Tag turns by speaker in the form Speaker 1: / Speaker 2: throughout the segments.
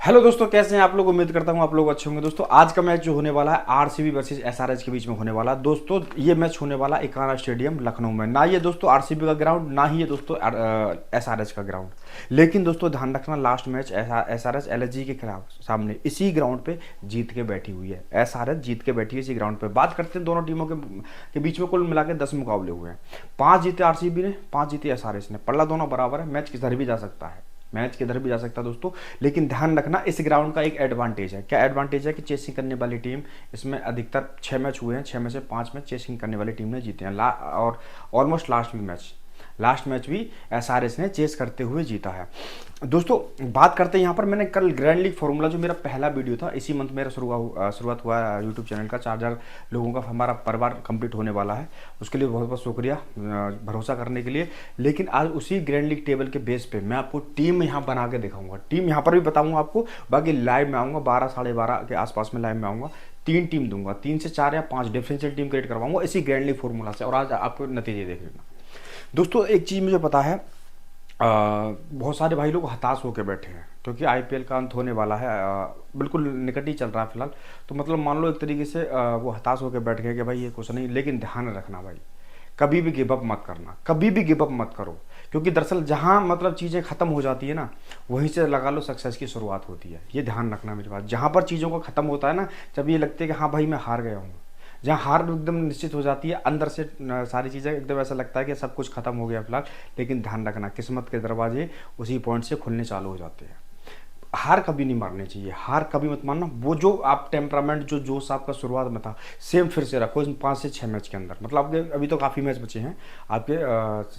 Speaker 1: Hello दोस्तों, कैसे हैं आप लोग। उम्मीद करता हूं आप लोग अच्छे होंगे। दोस्तों आज का मैच जो होने वाला है आरसीबी वर्सेस एसआरएच के बीच में होने वाला है। दोस्तों ये मैच होने वाला इकाना स्टेडियम लखनऊ में। ना ये दोस्तों आरसीबी का ग्राउंड, ना ही ये दोस्तों एसआरएच का ग्राउंड। लेकिन दोस्तों ध्यान रखना, लास्ट मैच एसआरएच एलएसजी के खिलाफ सामने इसी ग्राउंड पे जीत के बैठी हुई है। एसआरएच जीत के बैठी है इसी ग्राउंड पे। बात करते हैं दोनों टीमों के बीच में कुल मिला के 10 मुकाबले हुए हैं। 5 जीते आरसीबी ने, 5 जीते एसआरएच ने। पल्ला दोनों बराबर है। मैच किधर भी जा सकता है, मैच किधर भी जा सकता है दोस्तों। लेकिन ध्यान रखना, इस ग्राउंड का एक एडवांटेज है। क्या एडवांटेज है कि चेसिंग करने वाली टीम, इसमें अधिकतर 6 मैच हुए हैं, 6 में से 5 मैच चेसिंग करने वाली टीम ने जीते हैं। और ऑलमोस्ट लास्ट मैच भी एसआरएच ने चेस करते हुए जीता है। दोस्तों बात करते हैं यहाँ पर, मैंने कल ग्रैंड लीग फॉर्मूला जो मेरा पहला वीडियो था, इसी मंथ मेरा शुरुआत हुआ यूट्यूब चैनल का। 4000 लोगों का हमारा परिवार कंप्लीट होने वाला है। उसके लिए बहुत बहुत शुक्रिया भरोसा करने के लिए। लेकिन आज उसी ग्रैंड लीग टेबल के बेस पे मैं आपको टीम यहाँ बना के दिखाऊंगा। टीम यहाँ पर भी बताऊंगा आपको। बाकी लाइव में आऊँगा 12 साढ़े 12 के आसपास में लाइव में आऊँगा। 3 टीम दूंगा, 3 से 4 या 5 डिफरेंशियल टीम क्रिएट करवाऊंगा इसी ग्रैंड लीग फॉर्मूला से। और आज आपको नतीजे देख लेना। दोस्तों एक चीज़ मुझे पता है, बहुत सारे भाई लोग हताश होकर बैठे हैं क्योंकि आईपीएल का अंत होने वाला है। बिल्कुल निकट ही चल रहा है फिलहाल। तो मतलब मान लो एक तरीके से वो हताश होकर बैठ गए कि भाई ये कुछ नहीं। लेकिन ध्यान रखना भाई, कभी भी गिव अप मत करना, कभी भी गिव अप मत करो। क्योंकि दरअसल जहाँ मतलब चीज़ें खत्म हो जाती है ना, वहीं से लगा लो सक्सेस की शुरुआत होती है। ये ध्यान रखना मेरी बात। जहाँ पर चीज़ों का खत्म होता है ना, जब ये लगता है कि हाँ भाई मैं हार गया हूँ, जहाँ हार एकदम निश्चित हो जाती है, अंदर से सारी चीज़ें एकदम ऐसा लगता है कि सब कुछ खत्म हो गया फिलहाल। लेकिन ध्यान रखना, किस्मत के दरवाजे उसी पॉइंट से खुलने चालू हो जाते हैं। हार कभी नहीं मारनी चाहिए, हार कभी मत मानना। वो जो आप टेम्परामेंट, जो जोश आपका शुरुआत में था, सेम फिर से रखो इन 5 से 6 मैच के अंदर। मतलब आपके अभी तो काफ़ी मैच बचे हैं, आपके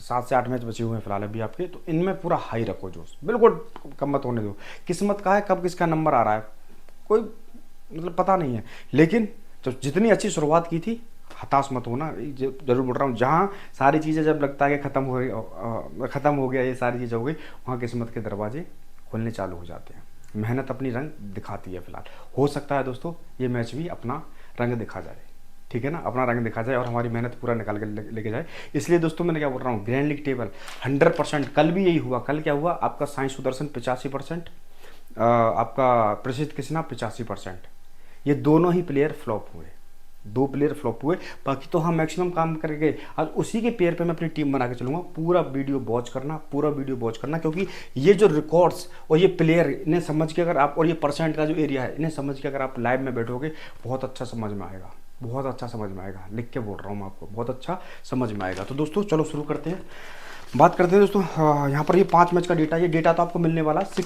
Speaker 1: 7 से 8 मैच बचे हुए हैं फिलहाल अभी आपके। तो इनमें पूरा हाई रखो जोश, बिल्कुल कम मत होने दो। किस्मत का है, कब किसका नंबर आ रहा है कोई मतलब पता नहीं है। लेकिन तो जितनी अच्छी शुरुआत की थी, हताश मत होना। जरूर बोल रहा हूँ, जहाँ सारी चीज़ें जब लगता है कि ख़त्म हो गया, ये सारी चीज़ें हो गई, वहाँ किस्मत के दरवाजे खुलने चालू हो जाते हैं। मेहनत अपनी रंग दिखाती है फिलहाल। हो सकता है दोस्तों ये मैच भी अपना रंग दिखा जाए, ठीक है ना, अपना रंग दिखा जाए और हमारी मेहनत पूरा निकाल के लेके जाए। इसलिए दोस्तों मैंने क्या बोल रहा हूँ, ग्रैंड लीग टेबल 100%। कल भी यही हुआ। कल क्या हुआ, आपका साई सुदर्शन 85%, आपका प्रसिद्ध कृष्णा 85%। ये दोनों ही प्लेयर फ्लॉप हुए, 2 प्लेयर फ्लॉप हुए। बाकी तो हम मैक्सिमम काम करके आज उसी के पेयर पे मैं अपनी टीम बना के चलूँगा। पूरा वीडियो वॉच करना, पूरा वीडियो वॉच करना। क्योंकि ये जो रिकॉर्ड्स और ये प्लेयर, इन्हें समझ के अगर आप, और ये परसेंट का जो एरिया है, इन्हें समझ के अगर आप लाइव में बैठोगे, बहुत अच्छा समझ में आएगा, बहुत अच्छा समझ में आएगा। लिख के बोल रहा हूँ मैं आपको, बहुत अच्छा समझ में आएगा। तो दोस्तों चलो शुरू करते हैं, बात करते हैं दोस्तों। यहाँ पर ये 5 मैच का डेटा, ये डेटा तो आपको मिलने वाला है।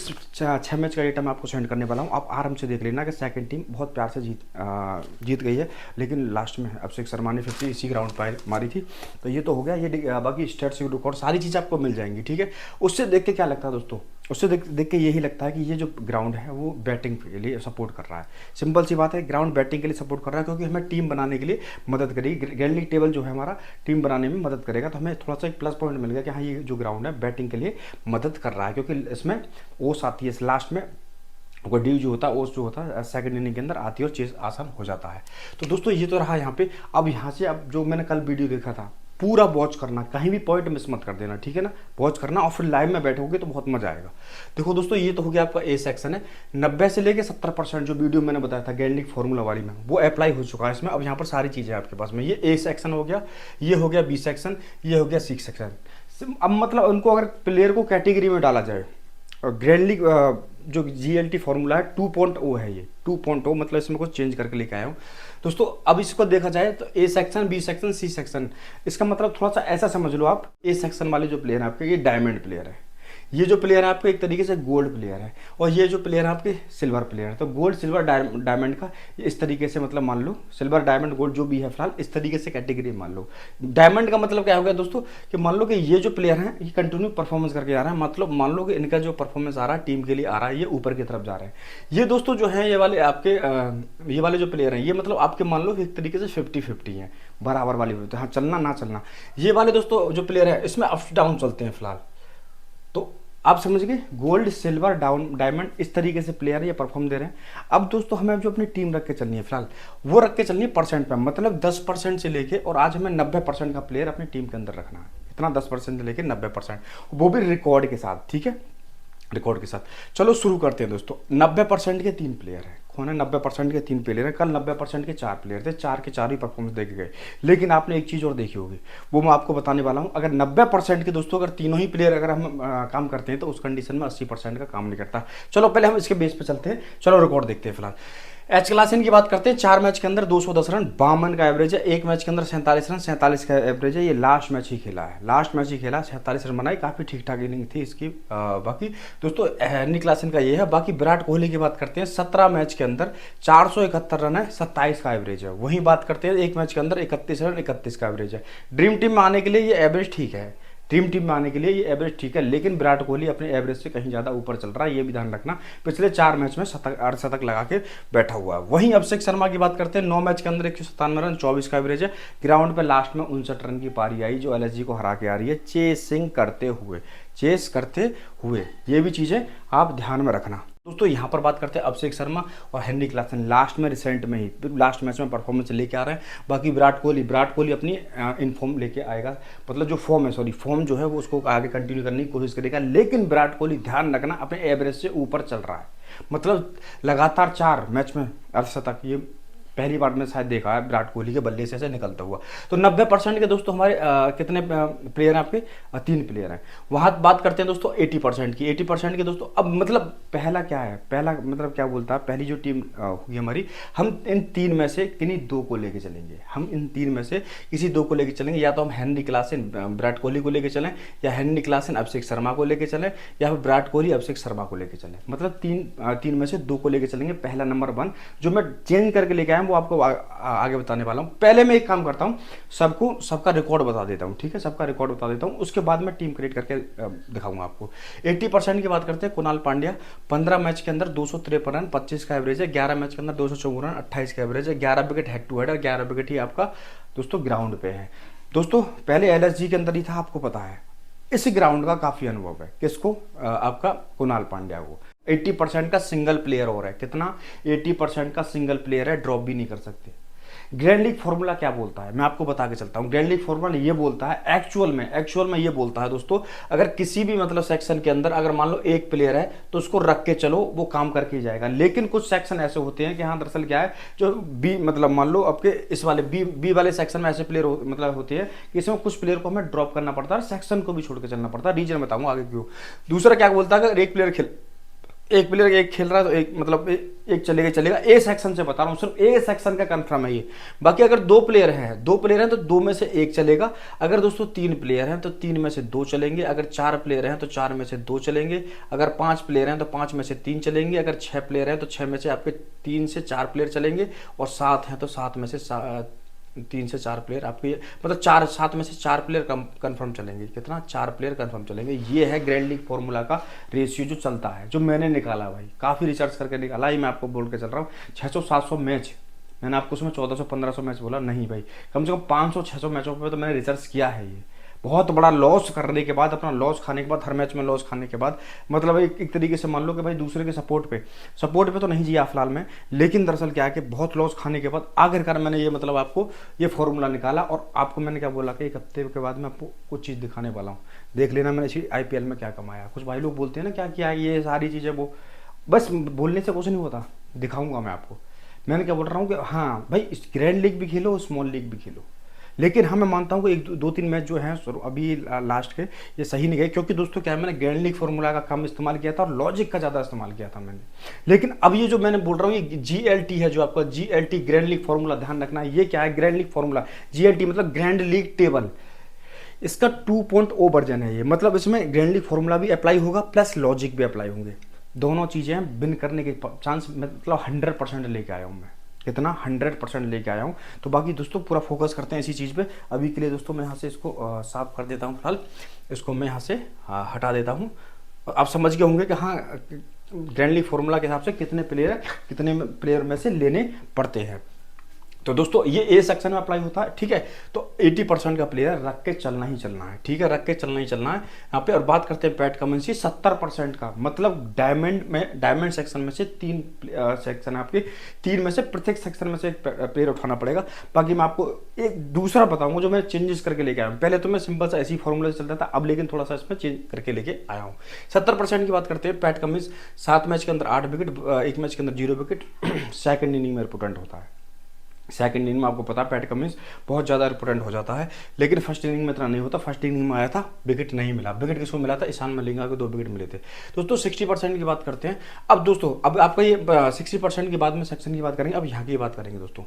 Speaker 1: 6 मैच का डेटा मैं आपको सेंड करने वाला हूँ। आप आराम से देख लेना कि सेकंड टीम बहुत प्यार से जीत गई है। लेकिन लास्ट में अभिषेक शर्मा ने 50 इसी ग्राउंड पर मारी थी। तो ये तो हो गया। ये बाकी स्टेट्स रिकॉर्ड सारी चीज़ें आपको मिल जाएंगी, ठीक है। उससे देख के क्या लगता है दोस्तों, उससे देख के यही लगता है कि ये जो ग्राउंड है वो बैटिंग के लिए सपोर्ट कर रहा है। सिंपल सी बात है, ग्राउंड बैटिंग के लिए सपोर्ट कर रहा है क्योंकि हमें टीम बनाने के लिए मदद करेगी। ग्रैंड लीग टेबल जो है हमारा टीम बनाने में मदद करेगा। तो हमें थोड़ा सा एक प्लस पॉइंट मिल गया कि हाँ ये जो ग्राउंड है बैटिंग के लिए मदद कर रहा है। क्योंकि इसमें ओस आती है लास्ट में, वो ड्यू जो होता है, ओस जो होता है सेकंड इनिंग के अंदर आती है और चेस आसान हो जाता है। तो दोस्तों ये तो रहा यहाँ पे। अब यहाँ से अब जो मैंने कल वीडियो देखा था, पूरा वॉच करना, कहीं भी पॉइंट मिस मत कर देना, ठीक है ना। वॉच करना और फिर लाइव में बैठोगे तो बहुत मजा आएगा। देखो दोस्तों, ये तो हो गया आपका ए सेक्शन है। 90 से लेके 70% जो वीडियो मैंने बताया था ग्रैंड लीग फॉर्मूला वाली में, वो अप्लाई हो चुका है इसमें। अब यहाँ पर सारी चीज़ें आपके पास में, ये ए सेक्शन हो गया, ये हो गया बी सेक्शन, ये हो गया सी सेक्शन। अब मतलब उनको अगर प्लेयर को कैटेगरी में डाला जाए, और ग्रैंड लीग जो GLT फॉर्मूला है 2.0 है, ये 2.0 मतलब इसमें कुछ चेंज करके लेके आया हूँ दोस्तों। अब इसको देखा जाए तो A section, B section, C section, इसका मतलब थोड़ा सा ऐसा समझ लो आप। ए सेक्शन वाले जो प्लेयर है आपके, ये डायमंड प्लेयर है। ये जो प्लेयर है आपके एक तरीके से गोल्ड प्लेयर है, और ये जो प्लेयर है आपके सिल्वर प्लेयर है। तो गोल्ड, सिल्वर, डायमंड का इस तरीके से मतलब मान लो, सिल्वर, डायमंड, गोल्ड जो भी है फिलहाल इस तरीके से कैटेगरी मान लो। डायमंड का मतलब क्या हो गया दोस्तों, कि मान लो कि ये जो प्लेयर हैं ये कंटिन्यू परफॉर्मेंस करके आ रहा है। मतलब मान लो कि इनका जो परफॉर्मेंस आ रहा है टीम के लिए आ रहा है, ये ऊपर की तरफ जा रहे हैं। ये दोस्तों जो है ये वाले आपके ये वाले जो प्लेयर हैं, ये मतलब आपके मान लो एक तरीके से 50-50 है, बराबर वाली होती है। हाँ, चलना ना चलना। ये वाले दोस्तों जो प्लेयर है इसमें अप डाउन चलते हैं फिलहाल। तो आप समझ गए, गोल्ड, सिल्वर, डायमंड, इस तरीके से प्लेयर ये परफॉर्म दे रहे हैं। अब दोस्तों हमें जो अपनी टीम रख के चलनी है फिलहाल, वो रख के चलनी है परसेंट पे। मतलब 10% से लेके, और आज हमें 90% का प्लेयर अपनी टीम के अंदर रखना है। इतना 10% से लेके 90%, वो भी रिकॉर्ड के साथ, ठीक है। रिकॉर्ड के साथ। चलो शुरू करते हैं दोस्तों। 90% के 3 प्लेयर हैं, कौन है? 90% के 3 प्लेयर हैं। कल 90% के 4 प्लेयर थे, 4 के 4 ही परफॉर्मेंस देके गए। लेकिन आपने एक चीज़ और देखी होगी, वो मैं आपको बताने वाला हूँ। अगर 90% के दोस्तों, अगर तीनों ही प्लेयर अगर हम काम करते हैं तो उस कंडीशन में 80% का काम नहीं करता। चलो पहले हम इसके बेस पे चलते हैं। चलो रिकॉर्ड देखते हैं फिलहाल। एच क्लासन की बात करते हैं। 4 मैच के अंदर 210 रन, 52 का एवरेज है। एक मैच के अंदर 47 रन, 47 का एवरेज है। ये लास्ट मैच ही खेला है, लास्ट मैच ही खेला, 47 रन बनाई, काफ़ी ठीक ठाक इनिंग थी इसकी। बाकी दोस्तों निक क्लासन का ये है। बाकी विराट कोहली की बात करते हैं। 17 मैच के अंदर 471 रन है, 27 का एवरेज है। वहीं बात करते हैं एक मैच के अंदर 31 रन, 31 का एवरेज है। ड्रीम टीम में आने के लिए ये एवरेज ठीक है, ड्रीम टीम में आने के लिए ये एवरेज ठीक है। लेकिन विराट कोहली अपने एवरेज से कहीं ज़्यादा ऊपर चल रहा है, ये भी ध्यान रखना। पिछले 4 मैच में अर्धशतक लगा के बैठा हुआ है। वहीं अभिषेक शर्मा की बात करते हैं। 9 मैच के अंदर 197 रन, 24 का एवरेज है। ग्राउंड पे लास्ट में 59 रन की पारी आई, जो एलएसजी को हरा के आ रही है, चेसिंग करते हुए, चेस करते हुए। ये भी चीज़ें आप ध्यान में रखना दोस्तों। यहाँ पर बात करते हैं अभिषेक शर्मा और हेनरी क्लासन। लास्ट में रिसेंट में ही लास्ट मैच में परफॉर्मेंस लेके आ रहे हैं। बाकी विराट कोहली अपनी इन फॉर्म लेके आएगा, मतलब जो फॉर्म है, सॉरी फॉर्म जो है वो उसको आगे कंटिन्यू करने की कोशिश करेगा। लेकिन विराट कोहली ध्यान रखना अपने एवरेज से ऊपर चल रहा है, मतलब लगातार 4 मैच में अर्धशतक, ये पहली बार में शायद देखा है विराट कोहली के बल्ले से ऐसे निकलता हुआ। तो 90% के दोस्तों हमारे कितने प्लेयर हैं आपके? 3 प्लेयर हैं। वहाँ बात करते हैं दोस्तों 80% की। 80% के दोस्तों अब मतलब पहला क्या है, पहला मतलब क्या बोलता है, पहली जो टीम होगी हमारी, हम इन 3 में से किन्हीं 2 को लेके चलेंगे। हम इन 3 में से किसी 2 को लेके चलेंगे। या तो हम हेनरी क्लासन विराट कोहली को लेके चलें, या हेनरी क्लासन अभिषेक शर्मा को लेके चलें, या फिर विराट कोहली अभिषेक शर्मा को लेके चलें। मतलब 3 में से 2 को लेके चलेंगे। पहला नंबर 1 जो मैं चेंज करके लेके आया वो आपको आगे बताने वाला हूँ। पहले मैं एक काम करता हूँ, सबका रिकॉर्ड बता देता हूँ, ठीक है? सबका रिकॉर्ड बता देता हूँ, उसके बाद मैं टीम क्रिएट करके दिखाऊंगा आपको। 80% की बात करते हैं। कुणाल पांड्या 15 मैच के अंदर 253 रन, 25 का एवरेज है। 11 मैच के अंदर 254 रन, 28 का एवरेज है। 11 विकेट हेड टू हेड और 11 विकेट ही आपका दोस्तों ग्राउंड पे है। दोस्तों पहले एलएसजी के अंदर ही था, आपको पता है। इस ग्राउंड का काफी अनुभव है। किसको? आपका कुणाल पांड्या को। 80% का सिंगल प्लेयर और है। कितना? 80% का सिंगल प्लेयर है, ड्रॉप भी नहीं कर सकते। ग्रैंड लीग फॉर्मूला क्या बोलता है, मैं आपको बता के चलता हूँ। ग्रैंड लीग फॉर्मूला ये बोलता है, एक्चुअल में ये बोलता है दोस्तों, अगर किसी भी मतलब सेक्शन के अंदर अगर मान लो एक प्लेयर है तो उसको रख के चलो, वो काम करके ही जाएगा। लेकिन कुछ सेक्शन ऐसे होते हैं कि हाँ दरअसल क्या है, जो बी मतलब मान लो आपके इस वाले बी वाले सेक्शन में ऐसे प्लेयर मतलब होते हैं कि इसमें कुछ प्लेयर को हमें ड्रॉप करना पड़ता है, सेक्शन को भी छोड़ के चलना पड़ता है। रीजन बताऊंगा आगे क्यों। दूसरा क्या बोलता है, अगर एक प्लेयर एक खेल रहा है तो एक मतलब एक चलेगा। ए सेक्शन से बता रहा हूँ, सिर्फ ए सेक्शन का कंफर्म है ये। बाकी अगर 2 प्लेयर हैं तो 2 में से 1 चलेगा। अगर दोस्तों 3 प्लेयर हैं तो 3 में से 2 चलेंगे। अगर 4 प्लेयर हैं तो 4 में से 2 चलेंगे। अगर 5 प्लेयर हैं तो 5 में से 3 चलेंगे। अगर 6 प्लेयर हैं तो 6 में से आपके 3 से 4 प्लेयर चलेंगे। और 7 हैं तो 7 में से 3 से 4 प्लेयर आपके, मतलब 7 में से 4 प्लेयर कंफर्म चलेंगे। कितना? 4 प्लेयर कंफर्म चलेंगे। ये है ग्रैंड लीग फॉर्मूला का रेशियो जो चलता है, जो मैंने निकाला भाई, काफ़ी रिसर्च करके निकाला ही, मैं आपको बोल के चल रहा हूँ। 600-700 मैच, मैंने आपको उसमें 1400-1500 मैच बोला नहीं भाई, कम से कम 500-600 मैचों पर तो मैंने रिसर्च किया है। ये बहुत बड़ा लॉस करने के बाद, अपना लॉस खाने के बाद, हर मैच में लॉस खाने के बाद, मतलब एक तरीके से मान लो कि भाई दूसरे के सपोर्ट पे तो नहीं जिया फिलहाल में, लेकिन दरअसल क्या है कि बहुत लॉस खाने के बाद आखिरकार मैंने ये मतलब आपको ये फॉर्मूला निकाला। और आपको मैंने क्या बोला कि 1 हफ्ते के बाद मैं आपको कुछ चीज़ दिखाने वाला हूँ, देख लेना मैंने इसी IPL में क्या कमाया। कुछ भाई लोग बोलते हैं ना क्या किया, ये सारी चीज़ें, वो बस बोलने से कुछ नहीं होता, दिखाऊंगा मैं आपको। मैंने क्या बोल रहा हूँ कि हाँ भाई ग्रैंड लीग भी खेलो, स्मॉल लीग भी खेलो, लेकिन हाँ मैं मानता हूँ कि 2-3 मैच जो हैं अभी लास्ट के ये सही नहीं गए, क्योंकि दोस्तों क्या है, मैंने ग्रैंड लीग फॉर्मूला का कम इस्तेमाल किया था और लॉजिक का ज़्यादा इस्तेमाल किया था मैंने। लेकिन अब ये जो मैंने बोल रहा हूँ ये GLT है, जो आपका GLT ग्रैंड लीग फॉर्मूला, ध्यान रखना ये क्या है, ग्रैंड लीग फॉर्मूला। GLT मतलब ग्रैंड लीग टेबल, इसका 2.0 वर्जन है ये। मतलब इसमें ग्रैंड लीग फॉर्मूला भी अप्लाई होगा प्लस लॉजिक भी अप्लाई होंगे, दोनों चीज़ें विन करने के चांस मतलब 100% लेके आया हूँ मैं। कितना? 100% लेके आया हूँ। तो बाकी दोस्तों पूरा फोकस करते हैं इसी चीज़ पे। अभी के लिए दोस्तों मैं यहाँ से इसको साफ कर देता हूँ, फिलहाल इसको मैं यहाँ से हटा देता हूँ। आप समझ गए होंगे कि हाँ ग्रैंड लीग फॉर्मूला के हिसाब से कितने प्लेयर में से लेने पड़ते हैं। तो दोस्तों ये ए सेक्शन में अप्लाई होता है, ठीक है। तो 80% का प्लेयर रख के चलना ही चलना है, ठीक है, रख के चलना ही चलना है यहाँ पे। और बात करते हैं पैट कमिंस की, 70% का, मतलब डायमंड सेक्शन में से 3 सेक्शन है आपके, 3 में से प्रत्येक सेक्शन में से एक प्लेयर उठाना पड़ेगा। बाकी मैं आपको एक दूसरा बताऊंगा जो मैं चेंजेस करके लेके आया हूँ। पहले तो मैं सिंपल सा ऐसी फॉर्मूला चलता था, अब लेकिन थोड़ा सा इसमें चेंज करके लेके आया हूँ। 70% की बात करते हैं, पैट कमिंस 7 मैच के अंदर 8 विकेट, 1 मैच के अंदर 0 विकेट, सेकंड इनिंग में रिपोर्टेंट होता है। सेकंड इनिंग में आपको पता है पैट कमिंस बहुत ज़्यादा रिपोर्टेंट हो जाता है, लेकिन फर्स्ट इनिंग में इतना नहीं होता। फर्स्ट इनिंग में आया था, विकेट नहीं मिला। विकेट किसको मिला था? ईशान मलिंगा को 2 विकेट मिले थे। दोस्तों 60% की बात करते हैं। अब दोस्तों अब आपका ये 60% के बाद में सेक्शन की बात करेंगे, अब यहाँ की बात करेंगे दोस्तों।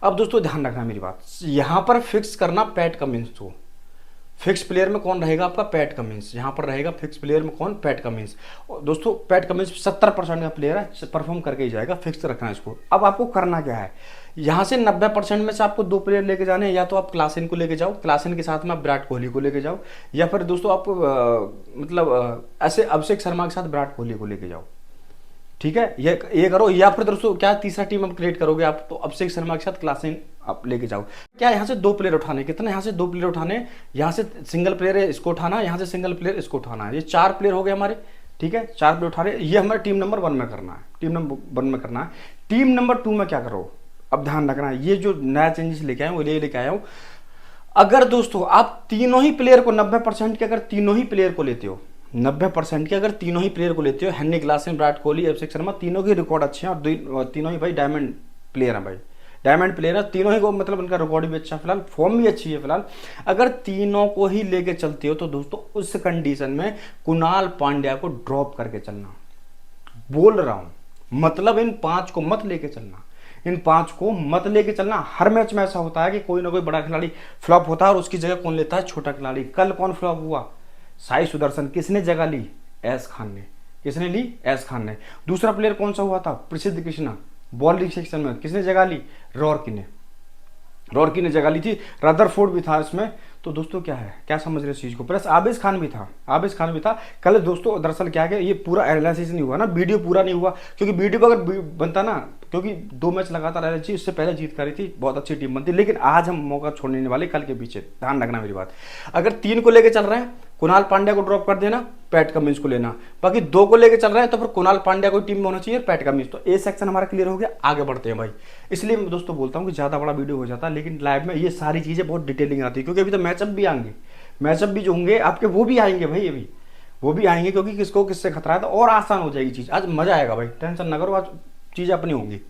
Speaker 1: अब दोस्तों ध्यान रखना मेरी बात, यहाँ पर फिक्स करना पैट कमिंस को। फिक्स प्लेयर में कौन रहेगा? आपका पैट कमिंस। यहाँ पर रहेगा फिक्स प्लेयर में कौन? PAT Cummins. दोस्तों पैट कमिंस 70% का प्लेयर है, परफॉर्म करके ही जाएगा, फिक्स रखना है इसको। अब आपको करना क्या है, यहाँ से 90% में से आपको 2 प्लेयर लेके जाने हैं। या तो आप क्लासन को लेके जाओ, क्लासन के साथ में आप विराट कोहली को लेके जाओ, या फिर दोस्तों आप ऐसे अभिषेक शर्मा के साथ विराट कोहली को लेके जाओ, ठीक है, ये करो। या फिर दोस्तों क्या तीसरा टीम आप क्रिएट करोगे आप, तो अभिषेक शर्मा के साथ क्लासन आप लेके जाओ। क्या यहाँ से 2 प्लेयर उठाने, कितने यहाँ से 2 प्लेयर उठाने, यहाँ से सिंगल प्लेयर है इसको उठाना, यहाँ से सिंगल प्लेयर इसको उठाना है। ये 4 प्लेयर हो गए हमारे, ठीक है, 4 प्लेयर उठा रहे। ये हमारे टीम नंबर 1 में करना है, टीम नंबर 1 में करना है। टीम नंबर 2 में क्या करो, अब ध्यान रखना, ये जो नया चेंजेस लेके आया हूँ वो लेके आया हूँ। अगर दोस्तों आप तीनों ही प्लेयर को 90% के, अगर तीनों ही प्लेयर को लेते हो, 90% के अगर तीनों ही प्लेयर को लेते हो, हेनरी क्लासन, विराट कोहली, अभिषेक शर्मा, तीनों के रिकॉर्ड अच्छे हैं और तीनों ही भाई डायमंड प्लेयर हैं भाई, डायमंड प्लेयर है तीनों ही को, मतलब उनका रिकॉर्ड भी अच्छा है, फिलहाल फॉर्म भी अच्छी है फिलहाल। अगर तीनों को ही लेके चलते हो तो दोस्तों उस कंडीशन में कुणाल पांड्या को ड्रॉप करके चलना, बोल रहा हूं, मतलब इन 5 को मत लेके चलना, इन 5 को मत लेके चलना। हर मैच में ऐसा होता है कि कोई ना कोई बड़ा खिलाड़ी फ्लॉप होता है और उसकी जगह कौन लेता है? छोटा खिलाड़ी। कल कौन फ्लॉप हुआ? साई सुदर्शन। किसने जगह ली? एस खान ने। किसने ली? एस खान ने। दूसरा प्लेयर कौन सा हुआ था? प्रसिद्ध कृष्णा। बॉलिंग सेक्शन में किसने जगह ली? रॉर्की ने। रॉर्की ने जगह ली थी। रदरफोर्ड भी था इसमें। तो दोस्तों क्या है, क्या समझ रहे इस चीज को? प्लस आबिद खान भी था, आबिद खान भी था। कल दोस्तों दरअसल क्या है, ये पूरा एनालिसिस नहीं हुआ ना, वीडियो पूरा नहीं हुआ, क्योंकि वीडियो अगर बनता ना, क्योंकि 2 मैच लगातार रह रही, उससे पहले जीत करी थी, बहुत अच्छी टीम बनती। लेकिन आज हम मौका छोड़ने वाले कल के पीछे, ध्यान रखना मेरी बात। अगर 3 को लेके चल रहे हैं, कुणाल पांड्या को ड्रॉप कर देना, पैट कमिंस को लेना। बाकी 2 को लेके चल रहे हैं तो फिर कुणाल पांड्या को टीम में होना चाहिए, पैट कमिंस। तो ए सेक्शन हमारा क्लियर हो गया, आगे बढ़ते हैं भाई। इसलिए मैं दोस्तों बोलता हूँ कि ज्यादा बड़ा वीडियो हो जाता है, लेकिन लाइव में ये सारी चीजें बहुत डिटेलिंग आती है, क्योंकि अभी तो मैचअप भी आएंगे, मैचअप भी जो होंगे आपके वो भी आएंगे भाई, अभी वो भी आएंगे, क्योंकि किसको किससे खतरा है, तो और आसान हो जाएगी चीज। आज मजा आएगा भाई, टेंशन ना करो, आज चीजें अपनी होंगी।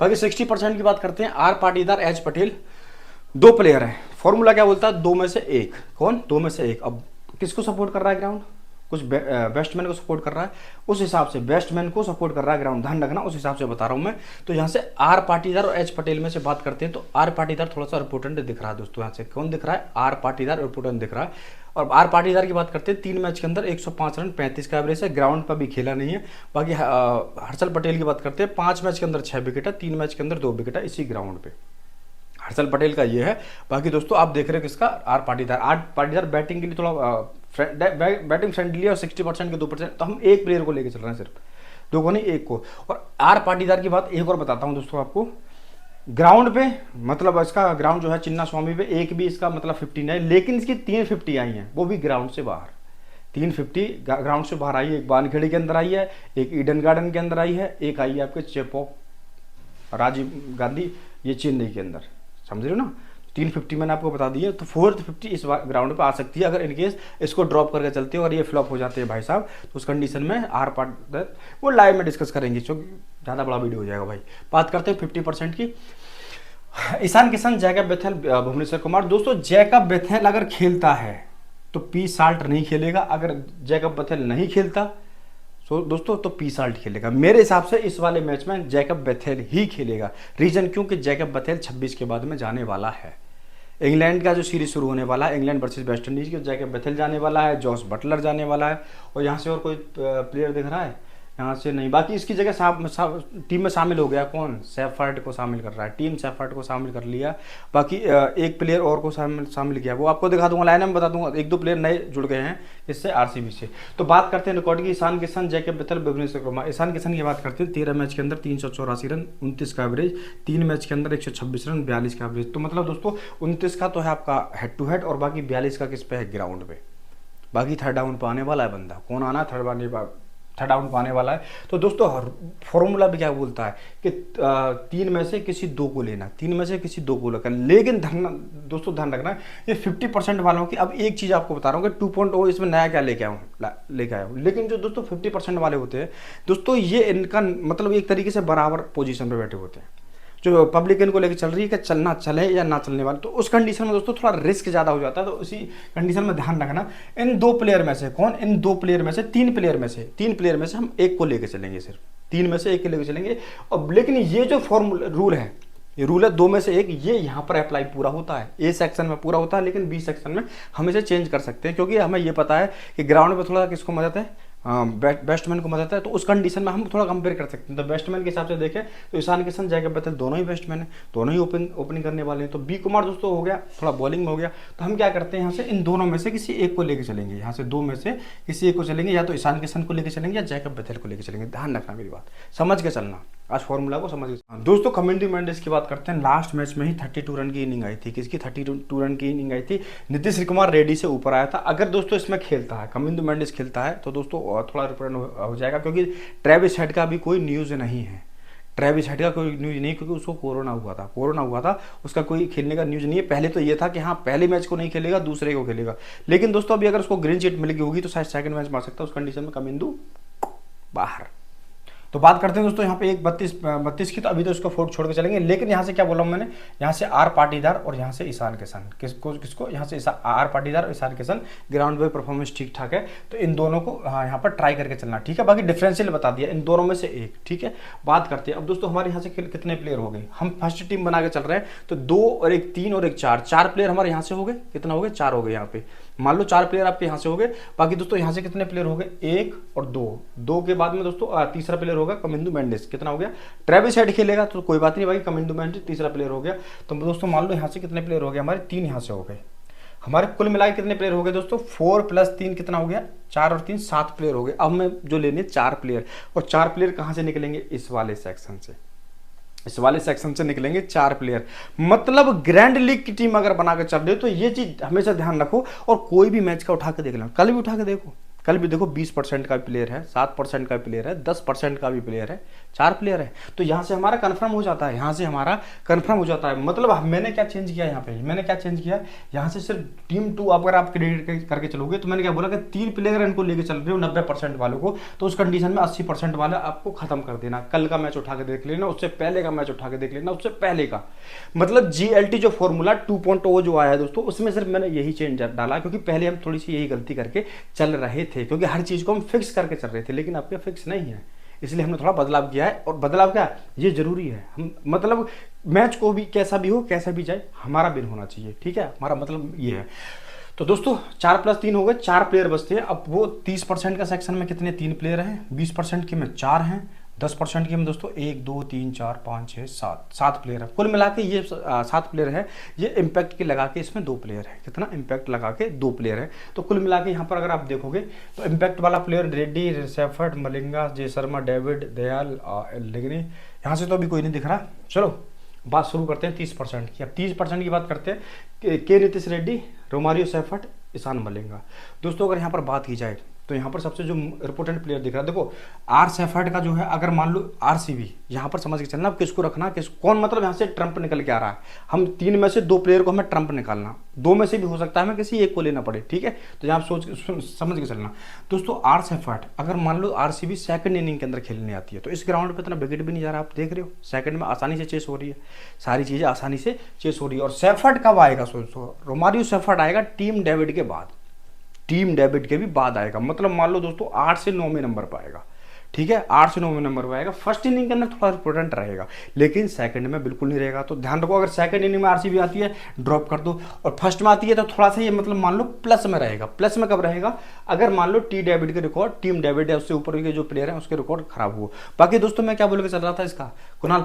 Speaker 1: बाकी 60% की बात करते हैं। R Patidar, H Patel 2 player हैं। फॉर्मूला क्या बोलता है? 2 में से 1। कौन? 2 में से 1। अब किसको सपोर्ट कर रहा है ग्राउंड? कुछ बैट्समैन को सपोर्ट कर रहा है, उस हिसाब से बैट्समैन को सपोर्ट कर रहा है ग्राउंड, ध्यान रखना, उस हिसाब से बता रहा हूं मैं। तो यहाँ से आर पाटीदार और एच पटेल में से बात करते हैं, तो आर पाटीदार थोड़ा सा रिपोर्टेंट दिख रहा है दोस्तों। यहाँ से कौन दिख रहा है? आर पाटीदार रिपोर्टेंट दिख रहा है। और आर पाटीदार की बात करते हैं, 3 मैच के अंदर 105 रन, 35 का एवरेज है, ग्राउंड पर भी खेला नहीं है। बाकी हर्षल पटेल की बात करते हैं, 5 मैच के अंदर 6 विकेट है, 3 मैच के अंदर 2 विकेट है इसी ग्राउंड पे। हर्षल पटेल का ये है। बाकी दोस्तों आप देख रहे हो किसका? R Patidar. R Patidar batting के लिए थोड़ा बैटिंग फ्रेंडली है, और 60% के 2%, तो हम 1 प्लेयर को लेके चल रहे हैं, सिर्फ 2 को नहीं, 1 को। और आर पाटीदार की बात एक और बताता हूं दोस्तों आपको, ग्राउंड पे, मतलब इसका ग्राउंड जो है चिन्ना स्वामी पे, एक भी इसका मतलब 50 नहीं, लेकिन इसकी 3 50 आई हैं, वो भी ग्राउंड से बाहर। 3 50 ग्राउंड से बाहर आई है। एक बानखेड़ी के अंदर आई है, एक ईडन गार्डन के अंदर आई है, एक आई है आपके चेपॉक राजीव गांधी, ये चेन्नई के अंदर, समझ रहे हो ना। 3 50 मैंने आपको बता दी है। तो 4th 50 इस ग्राउंड पे आ सकती है, अगर इनकेस इसको ड्रॉप करके चलते हो और ये फ्लॉप हो जाते हैं भाई साहब, तो उस कंडीशन में आर पार्ट वो लाइव में डिस्कस करेंगे, क्योंकि ज़्यादा बड़ा वीडियो हो जाएगा भाई। बात करते हैं 50% की। Ishan Kishan, Jacob Bethell, Bhuvneshwar Kumar. दोस्तों जैकब बेथेल अगर खेलता है तो पी साल्ट नहीं खेलेगा, अगर जैकब बेथेल नहीं खेलता तो दोस्तों तो पी साल्ट खेलेगा। मेरे हिसाब से इस वाले मैच में जैकब बेथेल ही खेलेगा। रीजन क्योंकि जैकब बेथेल 26 के बाद में जाने वाला है। इंग्लैंड का जो सीरीज शुरू होने वाला है, इंग्लैंड वर्सेस वेस्ट इंडीज की, जैकब बेथेल जाने वाला है, जॉस बटलर जाने वाला है, और यहाँ से और कोई प्लेयर दिख रहा है? यहाँ से नहीं, बाकी इसकी जगह टीम में शामिल हो गया कौन, सेफर्ट को शामिल कर रहा है, टीम सेफर्ट को शामिल कर लिया। बाकी एक प्लेयर और को शामिल किया, वो आपको दिखा दूंगा, लाइन में बता दूंगा। एक दो प्लेयर नए जुड़ गए हैं इससे आरसीबी से। तो बात करते हैं रिकॉर्ड की, ईशान किशन, जैकब बेथल, भुवनेश्वर कुमार। ईशान किशन की बात करते हैं, 13 मैच के अंदर 384 रन, 29 का एवरेज, 3 मैच के अंदर 126 रन, 42 का एवरेज। तो मतलब दोस्तों 29 का तो है आपका हेड टू हेड, और बाकी 42 का किस पे है, ग्राउंड पे। बाकी थर्ड डाउन पर आने वाला है बंदा, कौन आना है थर्ड डाउन पर आने वाला है। तो दोस्तों फॉर्मूला भी क्या बोलता है कि 3 में से किसी 2 को लेना, 3 में से किसी 2 को लेकर। लेकिन दोस्तों ध्यान रखना, ये 50% वालों की। अब एक चीज़ आपको बता रहा हूँ कि 2.0 इसमें नया क्या लेके आया हूँ। लेकिन जो दोस्तों 50% वाले होते हैं दोस्तों, ये इनका मतलब एक तरीके से बराबर पोजीशन पे बैठे होते हैं। जो पब्लिक इनको लेकर चल रही है कि चलना चले या ना चलने वाले, तो उस कंडीशन में दोस्तों थोड़ा रिस्क ज़्यादा हो जाता है। तो उसी कंडीशन में ध्यान रखना, इन 2 प्लेयर में से कौन, इन 2 प्लेयर में से 3 प्लेयर में से हम एक को लेकर चलेंगे, सिर्फ 3 में से एक को लेकर चलेंगे। और लेकिन ये जो फॉर्मूला रूल है, ये रूल है 2 में से 1, ये यहाँ पर अप्लाई पूरा होता है, ए सेक्शन में पूरा होता है, लेकिन बी सेक्शन में हम इसे चेंज कर सकते हैं, क्योंकि हमें ये पता है कि ग्राउंड में थोड़ा किसको मदद है, बैट्समैन को मदद है। तो उस कंडीशन में हम थोड़ा कंपेयर कर सकते हैं। तो बैट्समैन के हिसाब से देखें तो ईशान किशन, जैकब बेथल दोनों ही बैट्समैन हैं, दोनों ही ओपनिंग करने वाले हैं। तो बी कुमार दोस्तों हो गया थोड़ा बॉलिंग में हो गया। तो हम क्या करते हैं, यहाँ से इन दोनों में से किसी एक को लेकर चलेंगे, यहाँ से 2 में से किसी एक को चलेंगे, या तो ईशान किशन को लेकर चलेंगे या जैकब बेथल को लेकर चलेंगे। ध्यान रखना मेरी बात, समझ के चलना, आज फॉर्मूला को समझ के। दोस्तों कम्युनिटी मैंडेज की बात करते हैं। लास्ट मैच में ही 32 रन की इनिंग आई थी, किसकी 32 रन की इनिंग आई थी, नीतीश कुमार रेड्डी से ऊपर आया था। अगर दोस्तों इसमें खेलता है, कम्युनिटी मैंडेज खेलता है, तो दोस्तों थोड़ा रिप्रेजेंट हो जाएगा, क्योंकि ट्रेविस हेड का भी कोई न्यूज़ नहीं है, ट्रेविस हेड का कोई न्यूज़ नहीं, क्योंकि उसको कोरोना हुआ था, उसका कोई खेलने का न्यूज़ नहीं है। पहले तो ये था कि हाँ पहले मैच को नहीं खेलेगा, दूसरे को खेलेगा। लेकिन दोस्तों अभी अगर उसको ग्रीन चिट मिल गई होगी तो शायद सेकंड मैच मार सकता है। उस कंडीशन में कमिंदू बाहर। तो बात करते हैं दोस्तों यहाँ पे एक 32 की, तो अभी तो इसको फोर्ट छोड़ के चलेंगे। लेकिन यहाँ से क्या बोला हूँ मैंने, यहाँ से आर पाटीदार और यहाँ से ईशान किशन, किसको यहाँ से आर पाटीदार और ईशान किशन, ग्राउंड पे परफॉर्मेंस ठीक ठाक है, तो इन दोनों को यहाँ पर ट्राई करके चलना, ठीक है। बाकी डिफरेंशियल बता दिया, इन दोनों में से एक, ठीक है। बात करते हैं अब दोस्तों हमारे यहाँ से कितने प्लेयर हो गए, हम फर्स्ट टीम बना के चल रहे हैं, तो 2 और 1 3 और 1 4 प्लेयर हमारे यहाँ से हो गए। कितना हो गए, 4 हो गए। यहाँ पे मान लो 4 प्लेयर आपके यहाँ से हो गए। बाकी दोस्तों यहाँ से कितने प्लेयर हो गए, 1 और 2 के बाद में दोस्तों तीसरा प्लेयर होगा कमिंदू मेंडिस। कितना हो गया, ट्रेविस हेड खेलेगा तो कोई बात नहीं, बाकी कमिंदू मेंडिस तीसरा प्लेयर हो गया। तो दोस्तों मान लो यहाँ से कितने प्लेयर हो गए, हमारे 3 यहाँ से हो गए। हमारे कुल मिलाकर कितने प्लेयर हो गए दोस्तों, 4 + 3 कितना हो गया, 4 और 3 7 प्लेयर हो गए। अब मैं जो लेने 4 प्लेयर, और 4 प्लेयर कहाँ से निकलेंगे, इस वाले सेक्शन से, इस वाले सेक्शन से निकलेंगे 4 प्लेयर। मतलब ग्रैंड लीग की टीम अगर बनाकर चल रहे हो तो ये चीज हमेशा ध्यान रखो। और कोई भी मैच का उठा के देख लेना, कल भी उठा के देखो, कल भी देखो 20% का प्लेयर है, 7% का प्लेयर है, 10% का भी प्लेयर है, 4 प्लेयर है। तो यहाँ से हमारा कंफर्म हो जाता है, यहाँ से हमारा कंफर्म हो जाता है। मतलब मैंने क्या चेंज किया यहाँ पे, मैंने क्या चेंज किया यहाँ से, सिर्फ टीम 2 अगर आप क्रेडिट करके चलोगे तो मैंने क्या बोला कि 3 प्लेयर इनको लेके चल रहे हो 90% वालों को, तो उस कंडीशन में 80% वाला आपको खत्म कर देना। कल का मैच उठा के देख लेना, उससे पहले का मैच उठा के देख लेना, उससे पहले का। मतलब GLT जो फॉर्मूला 2.0 जो आया है दोस्तों, उसमें सिर्फ मैंने यही चेंज डाला, क्योंकि पहले हम थोड़ी सी यही गलती करके चल रहे थे, क्योंकि हर चीज हम फिक्स करके चल रहे थे, लेकिन अब क्या फिक्स नहीं है, इसलिए हमने थोड़ा बदलाव किया है। और बदलाव क्या, ये जरूरी है। हम मतलब मैच को भी कैसा भी हो, कैसा भी जाए, हमारा विन होना चाहिए, ठीक है। हमारा मतलब ये है। तो दोस्तों 4 + 3 हो गए, 4 प्लेयर बचते हैं। अब वो 30% का सेक्शन में कितने, 3 प्लेयर हैं, 20% के में 4 हैं, 10% के में दोस्तों 1 2 3 4 5 6 7 प्लेयर है। कुल मिला के ये 7 प्लेयर है। ये इम्पैक्ट के लगा के इसमें 2 प्लेयर है। कितना, इम्पैक्ट लगा के 2 प्लेयर है। तो कुल मिला के यहाँ पर अगर आप देखोगे तो इम्पैक्ट वाला प्लेयर रेड्डी, सेफर्ट, मलिंगा, जय शर्मा, डेविड, दयाल, लेकिन यहाँ से तो अभी कोई नहीं दिख रहा। चलो बात शुरू करते हैं 30% की। अब 30% की बात करते हैं, के नीतीश रेड्डी, रोमारियो सेफर्ट, ईशान मलिंगा। दोस्तों अगर यहाँ पर बात की जाए तो यहाँ पर सबसे जो इंपोर्टेंट प्लेयर दिख रहा है, देखो आर सेफर्ट का जो है, अगर मान लो RCB, यहाँ पर समझ के चलना किसको रखना, कौन, मतलब यहाँ से ट्रम्प निकल के आ रहा है। हम 3 में से 2 प्लेयर को हमें ट्रम्प निकालना, 2 में से भी हो सकता है हमें किसी एक को लेना पड़े, ठीक है। तो यहाँ समझ के चलना दोस्तों। आर सेफर्ट अगर मान लो RCB सेकंड इनिंग के अंदर खेलने आती है, तो इस ग्राउंड पर इतना विकेट भी नहीं जा रहा, आप देख रहे हो, सेकंड में आसानी से चेस हो रही है, सारी चीज़ें आसानी से चेस हो रही है। और सेफर्ट कब आएगा, सोचो, रोमारियो सेफर्ट आएगा टीम डेविड के बाद, टीम डेविड के भी बाद आएगा। मतलब मान लो दोस्तों 8 से 9वें नंबर पर आएगा, ठीक है, 8 से 9वें नंबर पर आएगा। फर्स्ट इनिंग के अंदर थोड़ा इंपॉर्टेंट रहेगा, लेकिन सेकंड में बिल्कुल नहीं रहेगा। तो ध्यान रखो, अगर सेकंड इनिंग में आरसीबी आती है ड्रॉप कर दो, और फर्स्ट में आती है तो थोड़ा सा ये मतलब मान लो प्लस में रहेगा। प्लस में कब रहेगा, अगर मान लो टी डेविड के रिकॉर्ड, टीम डेविड है उससे ऊपर के जो प्लेयर है उसके रिकॉर्ड खराब हुआ। बाकी दोस्तों मैं क्या बोल के चल रहा था इसका, कुणाल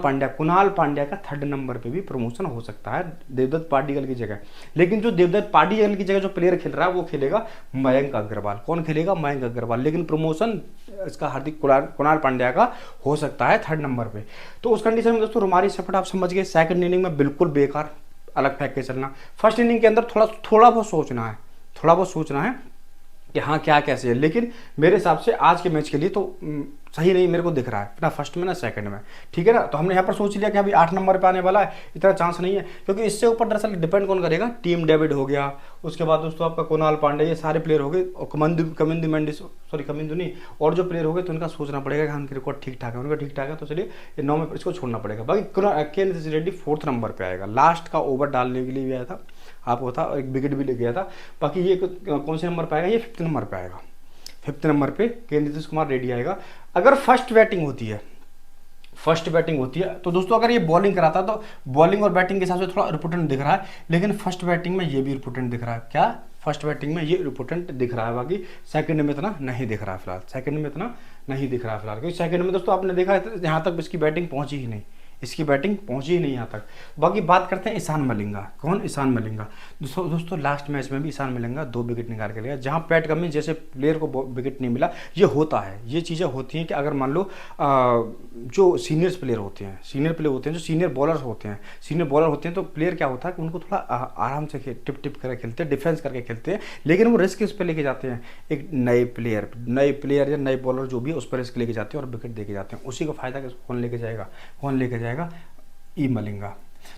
Speaker 1: पांड्या का 3rd नंबर पे भी प्रमोशन हो सकता है देवदत्त पार्टिकल की जगह। लेकिन जो देवदत्त पार्टिकल की जगह जो प्लेयर खेल रहा है वो खेलेगा मयंक अग्रवाल। कौन खेलेगा, मयंक अग्रवाल। लेकिन प्रमोशन इसका हार्दिक कुणाल पांड्या का हो सकता है 3rd नंबर पे। तो उस कंडीशन में दोस्तों हमारी सपोर्ट आप समझ गए। सेकंड इनिंग में बिल्कुल बेकार, अलग फेंक के चलना। फर्स्ट इनिंग के अंदर थोड़ा बहुत सोचना है कि हाँ क्या कैसे है। लेकिन मेरे हिसाब से आज के मैच के लिए तो सही नहीं मेरे को दिख रहा है, ना फर्स्ट में ना सेकंड में, ठीक है ना। तो हमने यहाँ पर सोच लिया कि अभी 8 नंबर पे आने वाला है, इतना चांस नहीं है, क्योंकि इससे ऊपर दरअसल डिपेंड कौन करेगा, टीम डेविड हो गया, उसके बाद दोस्तों आपका कुणाल पांड्या, ये सारे प्लेयर हो गए, और कमिंदु नहीं, और जो प्लेयर हो गए तो उनका सोचना पड़ेगा कि उनके रिकॉर्ड ठीक ठाक है, उनका ठीक ठाक है तो चलिए ये 9 में इसको छोड़ना पड़ेगा। बाकी के रेड्डी 4th नंबर पर आएगा, लास्ट का ओवर डालने के लिए भी आया था, आपको था, एक विकेट भी ले गया था। बाकी ये कौन से नंबर पर आएगा, ये 5th नंबर पर आएगा। 5th नंबर पे के नीतीश कुमार रेड्डी आएगा। अगर फर्स्ट बैटिंग होती है तो दोस्तों अगर ये बॉलिंग कराता तो बॉलिंग और बैटिंग के हिसाब से थोड़ा रिपोर्टेंट दिख रहा है, लेकिन फर्स्ट बैटिंग में ये भी रिपोर्टेंट दिख रहा है। क्या, फर्स्ट बैटिंग में ये रिपोर्टेंट दिख रहा है, बाकी सेकंड में इतना नहीं दिख रहा है फिलहाल, क्योंकि सेकंड में दोस्तों आपने देखा यहाँ तक इसकी बैटिंग पहुंची ही नहीं, यहाँ तक। बाकी बात करते हैं ईशान मलिंगा। कौन, ईशान मलिंगा। दोस्तों लास्ट मैच में भी ईशान मलिंगा 2 विकेट निकाल के लिया, जहां पैट कमिंस जैसे प्लेयर को विकेट नहीं मिला। ये होता है, ये चीज़ें होती हैं कि अगर मान लो जो सीनियर प्लेयर होते हैं, जो सीनियर बॉलर होते हैं तो प्लेयर क्या होता है कि उनको थोड़ा आराम से टिप करके खेलते हैं, डिफेंस करके खेलते हैं, लेकिन वो रिस्क इस पर लेके जाते हैं। एक नए प्लेयर या नए बॉलर जो भी है उस पर रिस्क लेके जाते हैं और विकेट दे के जाते हैं। उसी का फायदा कौन लेके जाएगा, ई मलिंगा।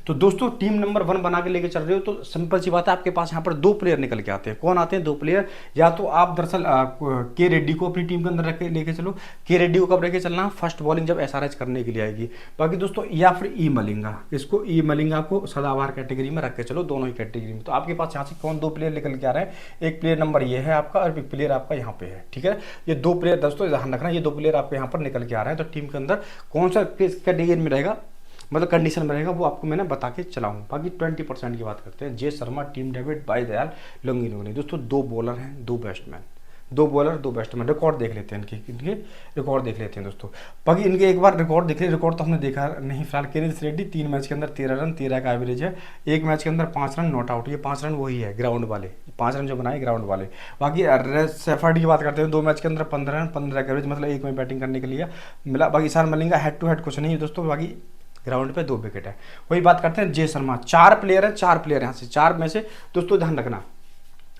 Speaker 1: तो दोस्तों टीम नंबर 1 बना के लेके चल रहे हो तो सिंपल सी बात है, आपके पास यहाँ पर 2 प्लेयर निकल के आते हैं। कौन आते हैं, 2 प्लेयर। या तो आप दरअसल के रेड्डी को अपनी टीम के अंदर रख के लेके चलो। के रेड्डी को कब रख के चलना, फर्स्ट बॉलिंग जब एसआरएच करने के लिए आएगी। बाकी दोस्तों या फिर ई मलिंगा को सदाबहार कैटेगरी में रख के चलो, दोनों ही कैटेगरी में। तो आपके पास यहाँ से कौन 2 प्लेयर निकल के आ रहे हैं, एक प्लेयर नंबर ये है आपका और एक प्लेयर आपका यहाँ पे है, ठीक है। ये 2 प्लेयर दोस्तों ध्यान रखना, ये 2 प्लेयर आपके यहाँ पर निकल के आ रहे हैं। तो टीम के अंदर कौन सा किस कैटेगरी में रहेगा, मतलब कंडीशन में रहेगा, वो आपको मैंने बता के चला हूँ। बाकी 20% की बात करते हैं। जे शर्मा, टीम डेविड, बाई दयाल, लोंगिनोनी। दोस्तों 2 बॉलर हैं, 2 बैट्समैन, 2 बॉलर 2 बैट्समैन। रिकॉर्ड देख लेते हैं इनके रिकॉर्ड देख लेते हैं दोस्तों। बाकी इनके एक बार रिकॉर्ड देख लें। रिकॉर्ड तो हमने देखा नहीं फिलहाल। केनिस रेड्डी 3 मैच के अंदर 13 रन, 13 का एवरेज है। 1 मैच के अंदर 5 रन नॉट आउट। ये 5 रन वही है ग्राउंड वाले, 5 रन जो बनाए ग्राउंड वाले। बाकी सेफर्ड की बात करते हैं, 2 मैच के अंदर 15 रन, 15 का एवरेज, मतलब 1 में बैटिंग करने के लिए मिला। बाकी Ishan Malinga head to head कुछ नहीं है दोस्तों, बाकी ग्राउंड पे 2 विकेट है। वही बात करते हैं जे शर्मा। 4 प्लेयर है, 4 प्लेयर यहाँ से, 4 में से दोस्तों ध्यान रखना,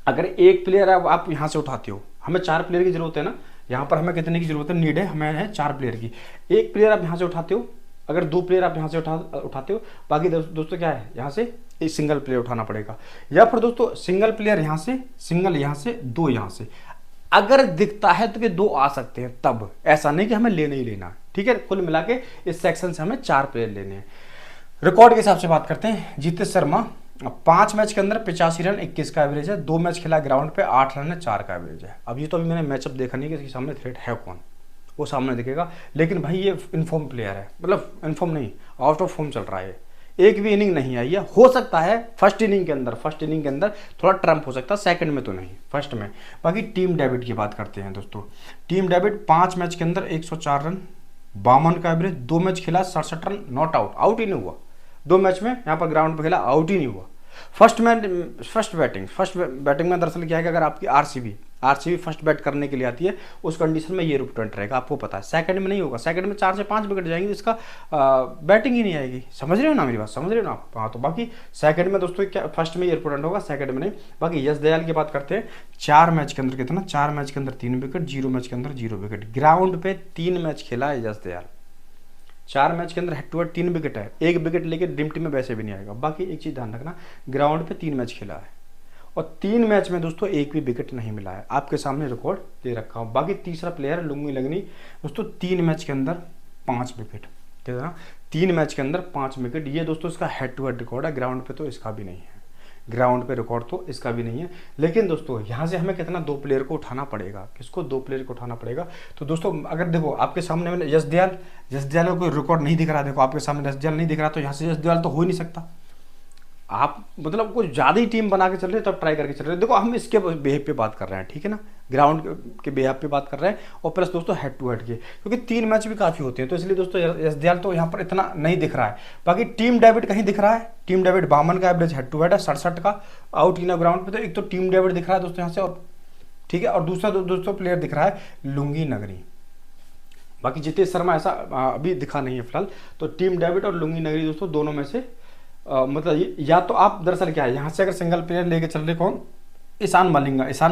Speaker 1: अगर एक प्लेयर आप यहाँ से उठाते हो, हमें 4 प्लेयर की जरूरत है ना, यहाँ पर हमें कितने की जरूरत है, नीड है हमें है 4 प्लेयर की। एक प्लेयर आप यहाँ से उठाते हो, अगर 2 प्लेयर आप यहाँ से उठाते हो, बाकी दोस्तों क्या है, यहाँ से एक सिंगल प्लेयर उठाना पड़ेगा। या फिर दोस्तों सिंगल प्लेयर यहाँ से, सिंगल यहाँ से, 2 यहाँ से। अगर दिखता है तो कि 2 आ सकते हैं, तब ऐसा नहीं कि हमें लेना ही लेना, ठीक है। कुल मिला के इस सेक्शन से हमें 4 प्लेयर लेने हैं। रिकॉर्ड के हिसाब से बात करते हैं। जीतेश शर्मा 5 मैच के अंदर 85 रन, 21 का एवरेज है। 2 मैच खेला ग्राउंड पे, 8 रन है, 4 का एवरेज है। अब ये तो अभी मैंने मैचअप देखा नहीं कि इसके सामने थ्रेट है कौन, वो सामने दिखेगा। लेकिन भाई ये इनफॉर्म प्लेयर है, मतलब इनफॉर्म नहीं, आउट ऑफ फॉर्म चल रहा है। एक भी इनिंग नहीं आई है, हो सकता है फर्स्ट इनिंग के अंदर थोड़ा ट्रम्प हो सकता है, सेकंड में तो नहीं, फर्स्ट में। बाकी टीम डेविड की बात करते हैं दोस्तों। टीम डेविड 5 मैच के अंदर 104 रन, 52 का एवरेज। 2 मैच खेला 67 रन, नॉट आउट ही नहीं हुआ। 2 मैच में यहाँ पर ग्राउंड पर खेला, आउट ही नहीं हुआ। फर्स्ट बैटिंग में दरअसल क्या है कि अगर आपकी आरसीबी फर्स्ट बैट करने के लिए आती है, उस कंडीशन में ये रिपोर्टेंट रहेगा, आपको पता है। सेकंड में नहीं होगा, सेकंड में 4 से 5 विकेट जाएंगे, इसका बैटिंग ही नहीं आएगी। समझ रहे हो ना मेरी बात, समझ रहे हो ना आप। हाँ, तो बाकी सेकंड में दोस्तों क्या, फर्स्ट में ये रिपोर्टेंट होगा, सेकंड में नहीं। बाकी यश दयाल की बात करते हैं। 4 मैच के अंदर कितना, 4 मैच के अंदर 3 विकेट, 0 मैच के अंदर 0 विकेट। ग्राउंड पे 3 मैच खेला है यश दयाल, 4 मैच के अंदर हेड टू हेड 3 विकेट है। 1 विकेट लेके ड्रीम टीम में वैसे भी नहीं आएगा। बाकी एक चीज ध्यान रखना, ग्राउंड पे 3 मैच खेला है और 3 मैच में दोस्तों 1 भी विकेट नहीं मिला है। आपके सामने रिकॉर्ड दे रखा हूँ। बाकी तीसरा प्लेयर लुंगी लगनी दोस्तों, 3 मैच के अंदर 5 विकेट, कितना, 3 मैच के अंदर 5 विकेट। ये दोस्तों इसका हेड टू हेड रिकॉर्ड है, ग्राउंड पे तो इसका भी नहीं है। ग्राउंड पे रिकॉर्ड तो इसका भी नहीं है। लेकिन दोस्तों यहाँ से हमें कितना 2 प्लेयर को उठाना पड़ेगा, किसको 2 प्लेयर को उठाना पड़ेगा। तो दोस्तों अगर देखो आपके सामने मैंने जसदयाल का कोई रिकॉर्ड नहीं दिख रहा, देखो आपके सामने जसदयाल नहीं दिख रहा, तो यहाँ से जसदयाल तो हो ही नहीं सकता। आप मतलब कुछ ज़्यादा ही टीम बना के चल रहे हो तब ट्राई करके चल रहे हो। देखो हम इसके बिहेव पे बात कर रहे हैं, ठीक है ना, ग्राउंड के बिहेव पे बात कर रहे हैं, और प्लस दोस्तों हेड टू हेड के, क्योंकि 3 मैच भी काफ़ी होते हैं, तो इसलिए दोस्तों जसदयाल तो यहाँ पर इतना नहीं दिख रहा है। बाकी टीम डेविड कहीं दिख रहा है, टीम डेविड बामन का एवरेज हेड टू हेड है 67 का आउट इन ग्राउंड पे, तो एक तो टीम डेविड दिख रहा है दोस्तों यहाँ से, और ठीक है, और दूसरा दोस्तों प्लेयर दिख रहा है लुंगी नगरी। बाकी जितेश शर्मा ऐसा अभी दिखा नहीं है फिलहाल। तो टीम डेविड और लुंगी नगरी दोस्तों दोनों में से मतलब या तो आप दरअसल क्या है, यहाँ से अगर सिंगल प्लेयर लेके चल रहे कौन, ईशान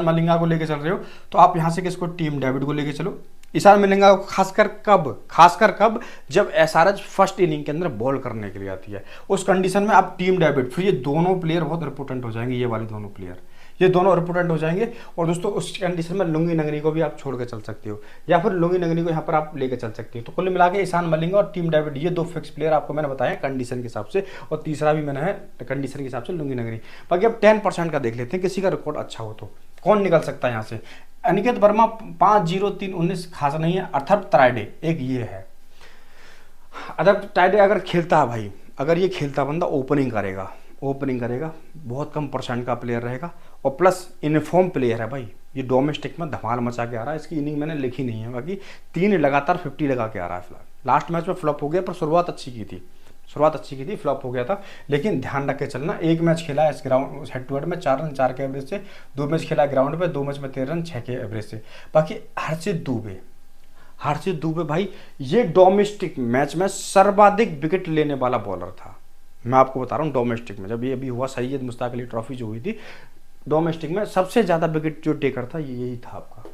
Speaker 1: मलिंगा को लेके चल रहे हो, तो आप यहाँ से किसको, टीम डेविड को लेके चलो। ईशान मलिंगा को खासकर कब जब एसआरएच फर्स्ट इनिंग के अंदर बॉल करने के लिए आती है, उस कंडीशन में आप टीम डेविड, फिर ये दोनों प्लेयर बहुत इंपॉर्टेंट हो जाएंगे, ये वाले दोनों प्लेयर, ये दोनों इंपॉर्टेंट हो जाएंगे। और दोस्तों उस कंडीशन में लुंगी नगरी को भी आप छोड़ के चल सकते हो, या फिर लुंगी नगरी को यहाँ पर आप लेके चल सकते हो। तो कुल मिला के ईशान मलिंगा और टीम डेविड, ये 2 फिक्स प्लेयर आपको मैंने बताया कंडीशन के हिसाब से, और तीसरा भी मैंने है कंडीशन के हिसाब से लुंगी नगरी। बाकी अब 10% का देख लेते हैं, किसी का रिकॉर्ड अच्छा हो तो कौन निकल सकता है यहाँ से। अनिकेत वर्मा 5-0-3-19 खास नहीं है। अथर्व त्राइडे एक ये है, अथर्व त्राइडे अगर खेलता है भाई, अगर ये खेलता बंदा ओपनिंग करेगा, बहुत कम परसेंट का प्लेयर रहेगा, और प्लस इनफॉर्म प्लेयर है भाई, ये डोमेस्टिक में धमाल मचा के आ रहा है, इसकी इनिंग मैंने लिखी नहीं है, बाकी 3 लगातार 50 लगा के आ रहा है फिलहाल। लास्ट मैच में फ्लॉप हो गया, पर शुरुआत अच्छी की थी, फ्लॉप हो गया था, लेकिन ध्यान रख के चलना। 1 मैच खेला है इस ग्राउंड हेड टू हेड में 4 रन 4 के एवरेज से, 2 मैच खेला ग्राउंड पे, 2 मैच में 13 रन 6 के एवरेज से। बाकी हर्षित दुबे भाई ये डोमेस्टिक मैच में सर्वाधिक विकेट लेने वाला बॉलर था, मैं आपको बता रहा हूँ। डोमेस्टिक में जब ये अभी हुआ सैयद मुश्ताक अली ट्रॉफी जो हुई थी, डोमेस्टिक में सबसे ज़्यादा विकेट जो टेकर था यही था आपका,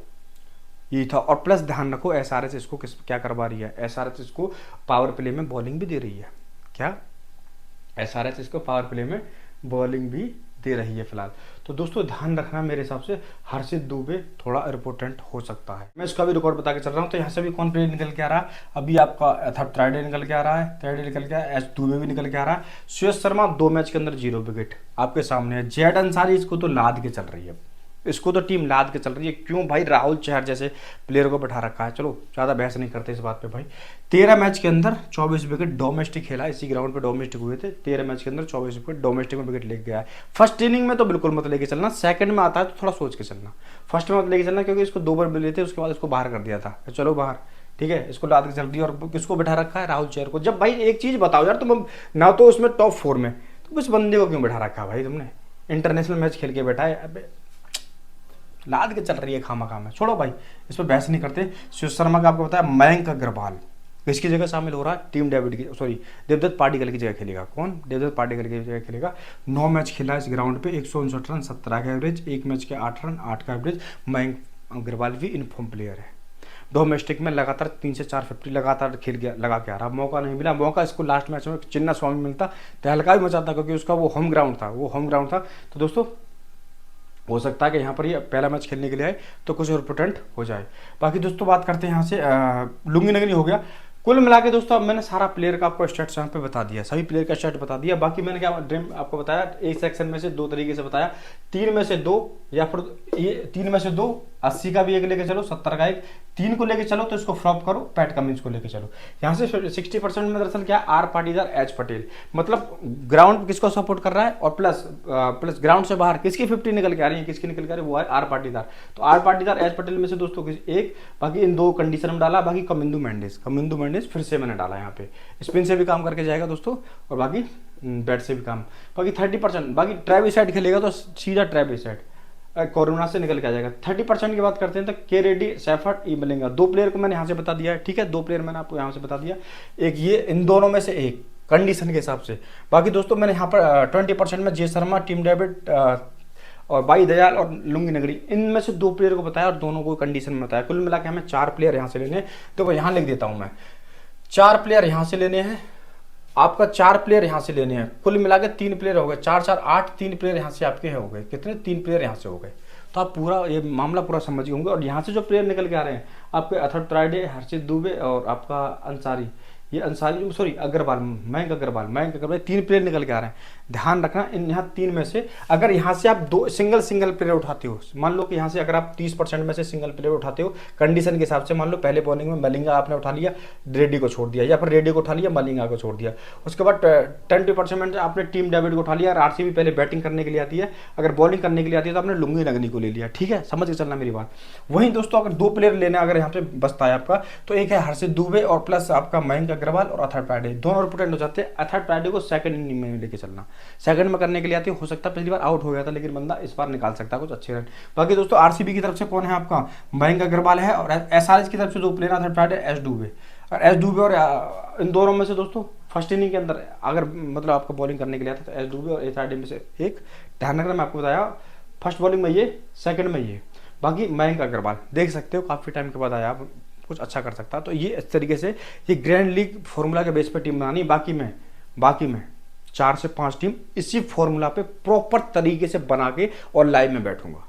Speaker 1: यही था। और प्लस ध्यान रखो एसआरएच इसको क्या करवा रही है, एसआरएच इसको पावर प्ले में बॉलिंग भी दे रही है। क्या एसआरएच इसको पावर प्ले में बॉलिंग भी दे रही है फिलहाल। तो दोस्तों ध्यान रखना, मेरे हिसाब से हर्षित दुबे थोड़ा इंपॉर्टेंट हो सकता है। मैं इसका भी रिकॉर्ड बता के चल रहा हूँ। तो यहाँ से भी कौन प्लेयर निकल के आ रहा है, अभी आपका अथर्व त्राइडे निकल के आ रहा है, एच दुबे भी निकल के आ रहा है। सुयश शर्मा 2 मैच के अंदर 0 विकेट आपके सामने है। जैड अंसारी इसको तो लाद के चल रही है, इसको तो टीम लाद के चल रही है। क्यों भाई, राहुल चहर जैसे प्लेयर को बैठा रखा है। चलो ज़्यादा बहस नहीं करते इस बात पे भाई। 13 मैच के अंदर 24 विकेट डोमेस्टिक खेला, इसी ग्राउंड पे डोमेस्टिक हुए थे। 13 मैच के अंदर 24 विकेट डोमेस्टिक में विकेट लेके गया है। फर्स्ट इनिंग में तो बिल्कुल मत लेके चलना, सेकंड में आता है तो थोड़ा सोच के चलना, फर्स्ट में मत लेके चलना, क्योंकि इसको 2 बार मिले थे, उसके बाद इसको बाहर कर दिया था, चलो बाहर, ठीक है। इसको लाद के चल दिया, और किसको बैठा रखा है, राहुल चहर को। जब भाई एक चीज़ बताओ यार, तुम ना तो उसमें टॉप 4 में, तो उस बंदे को क्यों बैठा रखा है भाई तुमने, इंटरनेशनल मैच खेल के बैठा है, अबे लाद के चल रही है खामा खामा। छोड़ो भाई, इस पर बहस नहीं करते। सुयश शर्मा का आपको बताया, मयंक अग्रवाल किसकी जगह शामिल हो रहा है, टीम डेविड की, सॉरी देवदत्त पाटिकल की जगह खेलेगा। कौन, देवदत्त पाटिकल की जगह खेलेगा। 9 मैच खेला इस ग्राउंड पे, 159 रन 17 का एवरेज, 1 मैच के 8 रन 8 का एवरेज। मयंक अग्रवाल भी इनफॉर्म प्लेयर है। डोमेस्टिक में लगातार 3 से 4 50 लगातार खेल गया, लगा के आ रहा। मौका नहीं मिला, मौका इसको लास्ट मैच में चिन्ना स्वामी मिलता तो हल्का भी मचाता, क्योंकि उसका वो होम ग्राउंड था। तो दोस्तों हो सकता है कि यहाँ पर ये पहला मैच खेलने के लिए आए तो कुछ इंपॉर्टेंट हो जाए। बाकी दोस्तों बात करते हैं यहाँ से लुंगी नगरी हो गया। कुल मिला के दोस्तों अब मैंने सारा प्लेयर का आपको स्टैट्स यहाँ पे बता दिया, सभी प्लेयर का स्टैट बता दिया। बाकी मैंने क्या ड्रीम आपको बताया, एक सेक्शन में से 2 तरीके से बताया, 3 में से 2, या फिर ये 3 में से 2, 80 का भी एक लेके चलो, 70 का एक, 3 को लेके चलो तो इसको फ्लॉप करो, पैट कमिंस को लेके चलो। यहाँ से 60% में दरअसल क्या, आर पाटीदार एच पटेल, मतलब ग्राउंड किसको सपोर्ट कर रहा है, और प्लस ग्राउंड से बाहर किसकी 50 निकल के आ रही है, किसकी निकल के आ रही है, वो है आर पाटीदार। तो आर पाटीदार एच पटेल में से दोस्तों एक, बाकी इन 2 कंडीशन में डाला। बाकी कमिंदू मेंडिस फिर से मैंने डाला यहाँ पे, स्पिन से भी काम करके जाएगा दोस्तों, और बाकी बैट से भी काम। बाकी 30%, बाकी ट्रेविस हेड खेलेगा तो सीधा ट्रेविस हेड कोरोना से निकल के आ जाएगा। 30% की बात करते हैं तो के रेड्डी, सैफर्ड, ई मिलेंगा। 2 प्लेयर को मैंने यहाँ से बता दिया है, ठीक है, 2 प्लेयर मैंने आपको यहाँ से बता दिया, एक ये, इन दोनों में से एक कंडीशन के हिसाब से। बाकी दोस्तों मैंने यहाँ पर 20% में जे शर्मा, टीम डेविड और बाई दयाल और लुंगी नगरी, इनमें से 2 प्लेयर को बताया और दोनों को कंडीशन में बताया। कुल मिला के हमें 4 प्लेयर यहाँ से लेने हैं। तो यहाँ लिख देता हूँ मैं, 4 प्लेयर यहाँ से लेने हैं, आपका 4 प्लेयर यहाँ से लेने हैं। कुल मिला के 3 प्लेयर हो गए, 4 4 8, 3 प्लेयर यहाँ से आपके हो गए। कितने, 3 प्लेयर यहाँ से हो गए। तो आप पूरा ये मामला पूरा समझ गए होंगे। और यहाँ से जो प्लेयर निकल के आ रहे हैं आपके, अथर्व त्राइडे, हर्षित दुबे और आपका अंसारी, ये अंसारी, सॉरी अग्रवाल, मयंक अग्रवाल 3 प्लेयर निकल के आ रहे हैं। ध्यान रखना इन यहाँ 3 में से अगर यहाँ से आप 2 सिंगल प्लेयर उठाते हो, मान लो कि यहाँ से अगर आप 30% में से सिंगल प्लेयर उठाते हो कंडीशन के हिसाब से, मान लो पहले बॉलिंग में मलिंगा आपने उठा लिया, रेड्डी को छोड़ दिया, या फिर रेड्डी को उठा लिया, मलिंगा को छोड़ दिया, उसके बाद 20% आपने टीम डेविड को उठा लिया। आरसीबी पहले बैटिंग करने के लिए आती है, अगर बॉलिंग करने के लिए आती है तो आपने लुंगी नगनी को ले लिया। ठीक है, समझ के चलना मेरी बात। वहीं दोस्तों अगर 2 प्लेयर लेना अगर यहाँ पे बचता है आपका, तो एक है हर्षित दुबे और प्लस आपका मयंक अग्रवाल और अथर पैडे, दोनों रिपोर्टेंट हो जाते हैं। अथर पैडे को सेकंड इनिंग में लेके चलना, सेकंड में करने के लिए आती है। हो सकता है पिछली बार आउट हो गया था, लेकिन बंदा इस बार निकाल सकता है कुछ अच्छे रन। बाकी दोस्तों आरसीबी की तरफ से कौन है आपका, मयंक अग्रवाल है, और एसआरएच की तरफ से 2 प्लेयर अथर पैडे, एस डुबे। और एस डुबे और इन दोनों में से दोस्तों फर्स्ट इनिंग के अंदर अगर मतलब आपको बॉलिंग करने के लिए आता है तो एस डुबे और एसआरडी में से एक। ध्यान रखना, मैं आपको बताया फर्स्ट बॉलिंग में ये, सेकंड में ये। बाकी मयंक अग्रवाल देख सकते हो काफ़ी टाइम के बाद आया, आप कुछ अच्छा कर सकता है। तो ये इस तरीके से ये ग्रैंड लीग फॉर्मूला के बेस पर टीम बनानी। बाकी में 4 से 5 टीम इसी फॉर्मूला पे प्रॉपर तरीके से बना के और लाइव में बैठूंगा।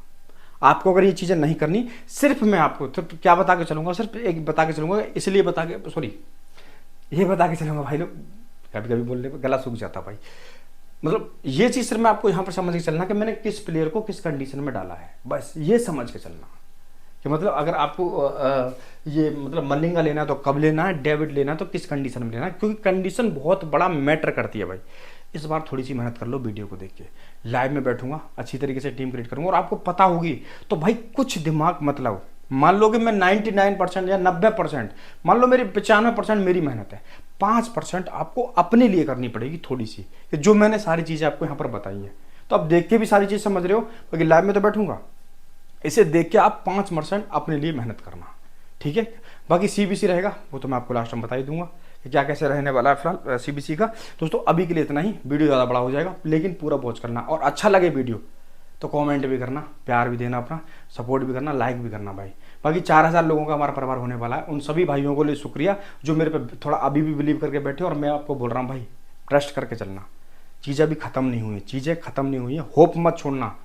Speaker 1: आपको अगर ये चीज़ें नहीं करनी, सिर्फ मैं आपको तो क्या बता के चलूंगा, सिर्फ एक बता के चलूंगा, इसलिए बता के, सॉरी ये बता के चलूंगा भाई लोग, कभी कभी बोलने पर गला सूख जाता भाई। मतलब ये चीज़ सिर्फ मैं आपको यहाँ पर समझ के चलना कि मैंने किस प्लेयर को किस कंडीशन में डाला है, बस ये समझ के चलना कि मतलब अगर आपको ये मतलब मलिंगा लेना है तो कब लेना है, डेविड लेना है तो किस कंडीशन में लेना है, क्योंकि कंडीशन बहुत बड़ा मैटर करती है भाई। इस बार थोड़ी सी मेहनत कर लो, वीडियो को देख के लाइव में बैठूंगा, अच्छी तरीके से टीम क्रिएट करूंगा और आपको पता होगी। तो भाई कुछ दिमाग मतलब, मान लो कि मैं 99% या 90%, मान लो मेरी 95% मेरी मेहनत है, 5% आपको अपने लिए करनी पड़ेगी थोड़ी सी, कि जो मैंने सारी चीज़ें आपको यहाँ पर बताई हैं। तो आप देख के भी सारी चीज़ समझ रहे हो, क्योंकि लाइव में तो बैठूंगा, इसे देख के आप 5% अपने लिए मेहनत करना। ठीक है, बाकी सीबीसी रहेगा वो तो मैं आपको लास्ट में बता ही दूंगा कि क्या कैसे रहने वाला है फिलहाल सीबीसी का। दोस्तों अभी के लिए इतना ही, वीडियो ज़्यादा बड़ा हो जाएगा, लेकिन पूरा वॉच करना, और अच्छा लगे वीडियो तो कमेंट भी करना, प्यार भी देना, अपना सपोर्ट भी करना, लाइक भी करना भाई। बाकी 4000 लोगों का हमारा परिवार होने वाला है, उन सभी भाइयों को लिए शुक्रिया जो मेरे पे थोड़ा अभी भी बिलीव करके बैठे। और मैं आपको बोल रहा हूँ भाई, ट्रस्ट करके चलना, चीज़ें अभी ख़त्म नहीं हुई, चीज़ें ख़त्म नहीं हुई है, होप मत छोड़ना।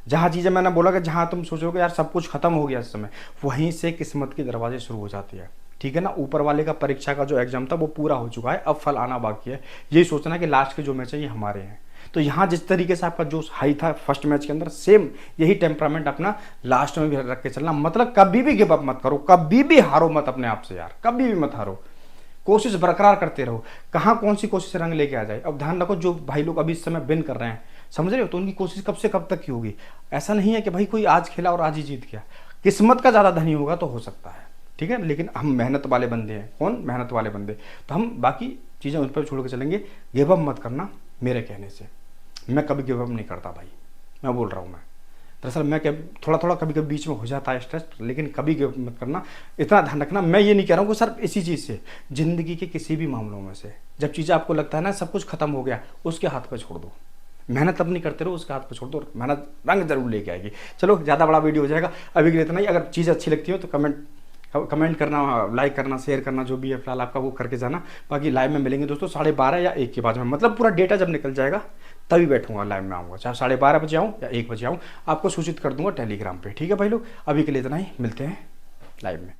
Speaker 1: जहाँ चीज़ें मैंने बोला कि जहाँ तुम सोचोगे यार सब कुछ खत्म हो गया इस समय, वहीं से किस्मत के दरवाजे शुरू हो जाते हैं। ठीक है ना, ऊपर वाले का परीक्षा का जो एग्जाम था वो पूरा हो चुका है, अब फल आना बाकी है। यही सोचना कि लास्ट के जो मैच है ये हमारे हैं। तो यहाँ जिस तरीके से आपका जोश हाई था फर्स्ट मैच के अंदर, सेम यही टेम्परामेंट अपना लास्ट में भी रख के चलना। मतलब कभी भी गिव अप मत करो, कभी भी हारो मत अपने आप से यार, कभी भी मत हारो, कोशिश बरकरार करते रहो। कहाँ कौन सी कोशिश रंग लेके आ जाए। अब ध्यान रखो, जो भाई लोग अभी इस समय विन कर रहे हैं, समझ रहे हो, तो उनकी कोशिश कब से कब तक की होगी। ऐसा नहीं है कि भाई कोई आज खेला और आज ही जीत गया, किस्मत का ज़्यादा धनी होगा तो हो सकता है। ठीक है, लेकिन हम मेहनत वाले बंदे हैं। कौन? मेहनत वाले बंदे। तो हम बाकी चीज़ें उन पर छोड़ के चलेंगे। गिव अप मत करना मेरे कहने से, मैं कभी गिव अप नहीं करता भाई, मैं बोल रहा हूँ। मैं दरअसल मैं थोड़ा थोड़ा कभी कभी बीच में हो जाता है स्ट्रेस, लेकिन कभी गिव अप मत करना। इतना ध्यान रखना, मैं ये नहीं कह रहा हूँ कि सिर्फ इसी चीज़ से, जिंदगी के किसी भी मामलों में से जब चीज़ें आपको लगता है ना सब कुछ खत्म हो गया, उसके हाथ पे छोड़ दो। मेहनत अपनी करते रहो, उसके हाथ पे छोड़ दो, मेहनत रंग जरूर लेके आएगी। चलो ज़्यादा बड़ा वीडियो हो जाएगा, अभी के लिए इतना ही। अगर चीज़ अच्छी लगती हो तो कमेंट करना, लाइक करना, शेयर करना, जो भी है फिलहाल आपका वो करके जाना। बाकी लाइव में मिलेंगे दोस्तों 12:30 या 1 के बाद में, मतलब पूरा डेटा जब निकल जाएगा तभी बैठूंगा, लाइव में आऊँगा, चाहे 12:30 बजे आऊँ या 1 बजे आऊँ, आपको सूचित कर दूंगा टेलीग्राम पे। ठीक है भाई लोग, अभी के लिए इतना ही, मिलते हैं लाइव में।